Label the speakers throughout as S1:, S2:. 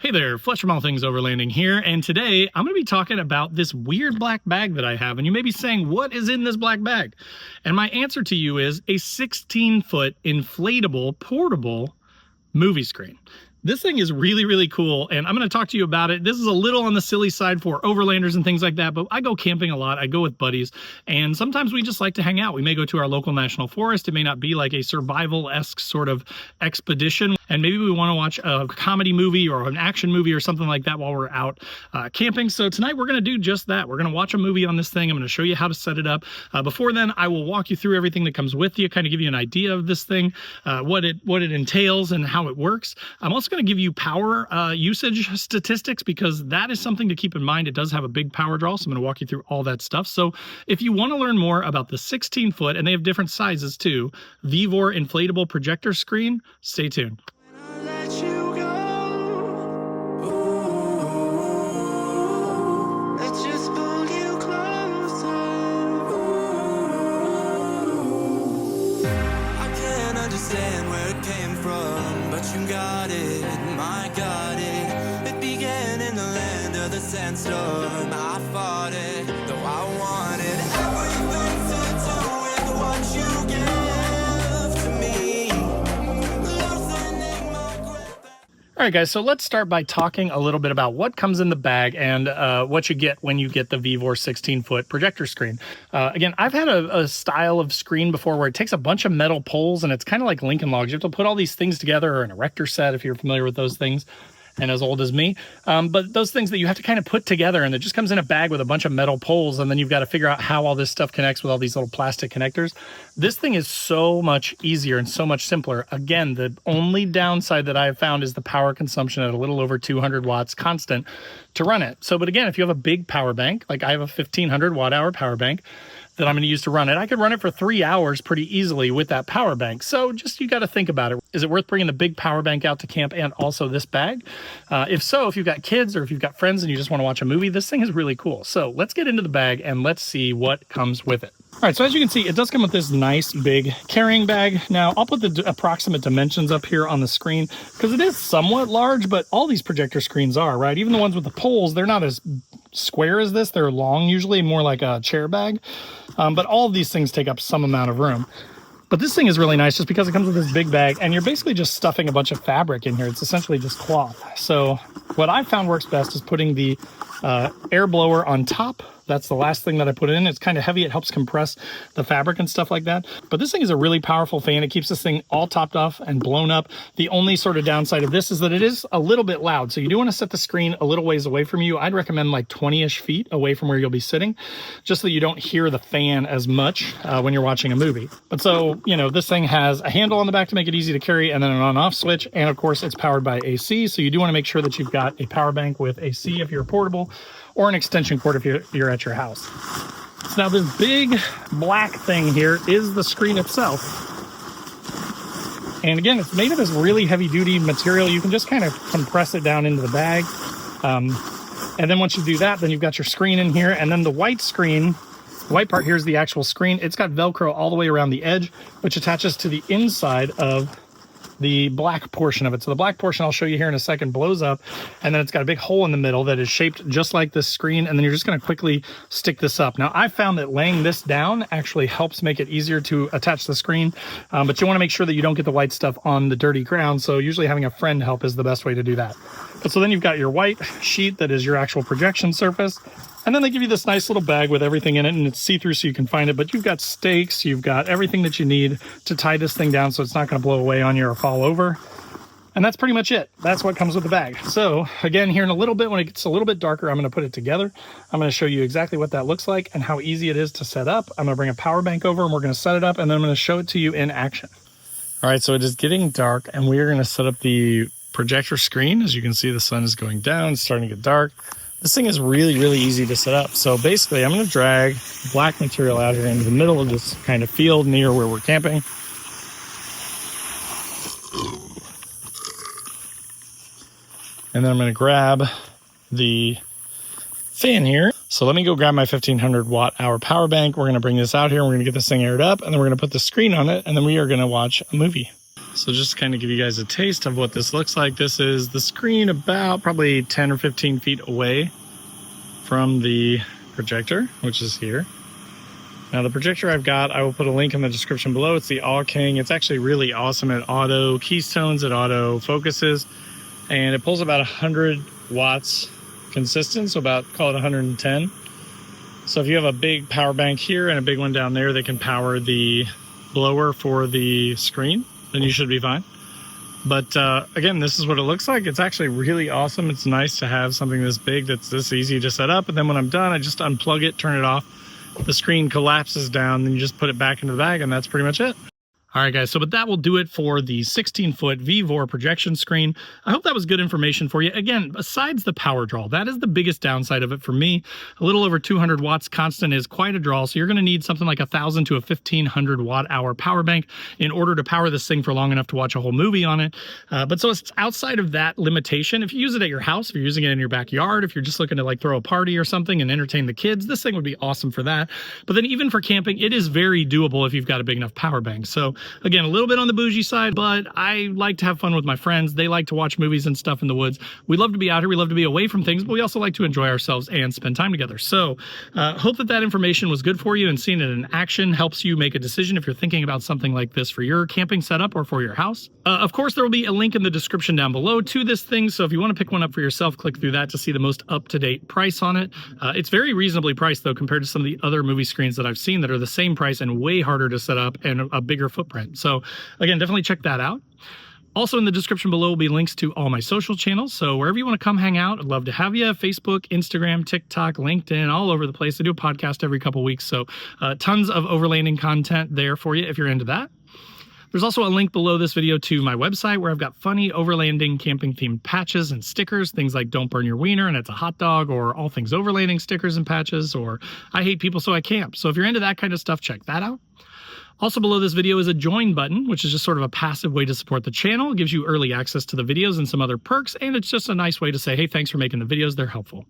S1: Hey there, Flesh from All Things Overlanding here, and today I'm going to be talking about this weird black bag that I have, and you may be saying, what is in this black bag? And my answer to you is a 16-foot inflatable portable movie screen. This thing is really, really cool, and I'm going to talk to you about it. This is a little on the silly side for overlanders and things like that, but I go camping a lot. I go with buddies, and sometimes we just like to hang out. We may go to our local national forest. It may not be like a survival-esque sort of expedition, and maybe we want to watch a comedy movie or an action movie or something like that while we're out camping. So tonight we're going to do just that. We're going to watch a movie on this thing. I'm going to show you how to set it up. Before then, I will walk you through everything that comes with you, kind of give you an idea of this thing, what it entails and how it works. I'm also going to give you power usage statistics, because that is something to keep in mind. It does have a big power draw, so I'm going to walk you through all that stuff. So if you want to learn more about the 16-foot, and they have different sizes too, VEVOR Inflatable Projector Screen, stay tuned.
S2: Understand where it came from, but you got it, my got it. It began in the land of the sandstorm. I fought it, though I wanted everything to do with what you give to me. Loosening my grip.
S1: All right, guys, so let's start by talking a little bit about what comes in the bag and what you get when you get the VEVOR 16-foot projector screen. Again, I've had a style of screen before where it takes a bunch of metal poles, and it's kind of like Lincoln Logs. You have to put all these things together, or an erector set if you're familiar with those things, and as old as me. But those things that you have to kind of put together, and it just comes in a bag with a bunch of metal poles, and then you've got to figure out how all this stuff connects with all these little plastic connectors. This thing is so much easier and so much simpler. Again, the only downside that I have found is the power consumption at a little over 200 watts constant to run it. So, but again, if you have a big power bank, like I have a 1500 watt hour power bank that I'm going to use to run it, I could run it for 3 hours pretty easily with that power bank. So just, you got to think about it. Is it worth bringing the big power bank out to camp and also this bag? If so, if you've got kids or if you've got friends and you just want to watch a movie, this thing is really cool. So let's get into the bag and let's see what comes with it. All right, so as you can see, it does come with this nice big carrying bag. Now, I'll put the approximate dimensions up here on the screen because it is somewhat large, but all these projector screens are, right? Even the ones with the poles, they're not as square as this. They're long, usually more like a chair bag. But all of these things take up some amount of room. But this thing is really nice just because it comes with this big bag, and you're basically just stuffing a bunch of fabric in here. It's essentially just cloth. So what I found works best is putting the air blower on top. That's the last thing that I put in. It's kind of heavy. It helps compress the fabric and stuff like that. But this thing is a really powerful fan. It keeps this thing all topped off and blown up. The only sort of downside of this is that it is a little bit loud. So you do want to set the screen a little ways away from you. I'd recommend like 20-ish feet away from where you'll be sitting, just so you don't hear the fan as much when you're watching a movie. But so, you know, this thing has a handle on the back to make it easy to carry, and then an on-off switch. And of course, it's powered by AC. So you do want to make sure that you've got a power bank with AC if you're portable, or an extension cord if you're at your house. So now this big black thing here is the screen itself. And again, it's made of this really heavy duty material. You can just kind of compress it down into the bag. And then once you do that, then you've got your screen in here. And then the white screen, the white part here is the actual screen. It's got Velcro all the way around the edge, which attaches to the inside of the black portion of it. So the black portion, I'll show you here in a second, blows up, and then it's got a big hole in the middle that is shaped just like this screen, and then you're just going to quickly stick this up. Now, I found that laying this down actually helps make it easier to attach the screen, but you want to make sure that you don't get the white stuff on the dirty ground, so usually having a friend help is the best way to do that. But so then you've got your white sheet that is your actual projection surface, and then they give you this nice little bag with everything in it, and it's see-through so you can find it, but you've got stakes, you've got everything that you need to tie this thing down so it's not going to blow away on you or fall over. And that's pretty much it. That's what comes with the bag. So again, here in a little bit, when it gets a little bit darker, I'm going to put it together. I'm going to show you exactly what that looks like and how easy it is to set up. I'm going to bring a power bank over, and we're going to set it up, and then I'm going to show it to you in action. All right, so it is getting dark, and we are going to set up the projector screen. As you can see, the sun is going down, it's starting to get dark. This thing is really, really easy to set up. So basically, I'm going to drag black material out here into the middle of this kind of field near where we're camping. And then I'm going to grab the fan here. So let me go grab my 1500 watt hour power bank. We're going to bring this out here, and we're going to get this thing aired up, and then we're going to put the screen on it, and then we are going to watch a movie. So just to kind of give you guys a taste of what this looks like, this is the screen about probably 10 or 15 feet away from the projector, which is here. Now the projector I've got, I will put a link in the description below. It's the All King. It's actually really awesome at auto keystones, at auto focuses, and it pulls about 100 watts consistent, so about, call it 110. So if you have a big power bank here and a big one down there that can power the blower for the screen, then you should be fine. But again, this is what it looks like. It's actually really awesome. It's nice to have something this big that's this easy to set up. And then when I'm done, I just unplug it, turn it off. The screen collapses down, then you just put it back into the bag, and that's pretty much it. All right, guys, so but that will do it for the 16-foot VEVOR projection screen. I hope that was good information for you. Again, besides the power draw, that is the biggest downside of it for me. A little over 200 watts constant is quite a draw, so you're going to need something like 1,000 to a 1,500 watt-hour power bank in order to power this thing for long enough to watch a whole movie on it. But so it's outside of that limitation. If you use it at your house, if you're using it in your backyard, if you're just looking to like throw a party or something and entertain the kids, this thing would be awesome for that. But then even for camping, it is very doable if you've got a big enough power bank. So again, a little bit on the bougie side, but I like to have fun with my friends. They like to watch movies and stuff in the woods. We love to be out here. We love to be away from things, but we also like to enjoy ourselves and spend time together. So hope that information was good for you, and seeing it in action helps you make a decision if you're thinking about something like this for your camping setup or for your house. Of course, there will be a link in the description down below to this thing. So if you want to pick one up for yourself, click through that to see the most up-to-date price on it. It's very reasonably priced though, compared to some of the other movie screens that I've seen that are the same price and way harder to set up and a bigger footprint. So again, definitely check that out. Also in the description below will be links to all my social channels. So wherever you want to come hang out, I'd love to have you. Facebook, Instagram, TikTok, LinkedIn, all over the place. I do a podcast every couple weeks. So tons of overlanding content there for you if you're into that. There's also a link below this video to my website where I've got funny overlanding camping themed patches and stickers, things like "Don't burn your wiener" and "It's a hot dog," or "All things overlanding" stickers and patches, or "I hate people so I camp." So if you're into that kind of stuff, check that out. Also below this video is a join button, which is just sort of a passive way to support the channel. It gives you early access to the videos and some other perks, and it's just a nice way to say, hey, thanks for making the videos, they're helpful.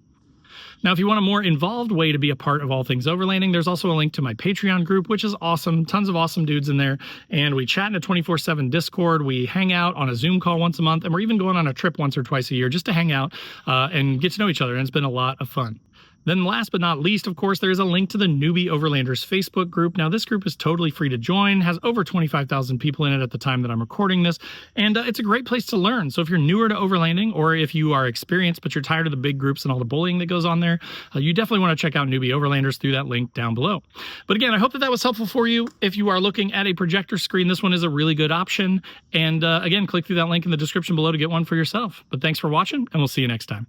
S1: Now, if you want a more involved way to be a part of all things overlanding, there's also a link to my Patreon group, which is awesome. Tons of awesome dudes in there. And we chat in a 24/7 Discord. We hang out on a Zoom call once a month, and we're even going on a trip once or twice a year just to hang out and get to know each other. And it's been a lot of fun. Then last but not least, of course, there's a link to the Newbie Overlanders Facebook group. Now, this group is totally free to join, has over 25,000 people in it at the time that I'm recording this, and it's a great place to learn. So if you're newer to overlanding, or if you are experienced but you're tired of the big groups and all the bullying that goes on there, you definitely want to check out Newbie Overlanders through that link down below. But again, I hope that was helpful for you. If you are looking at a projector screen, this one is a really good option. And again, click through that link in the description below to get one for yourself. But thanks for watching, and we'll see you next time.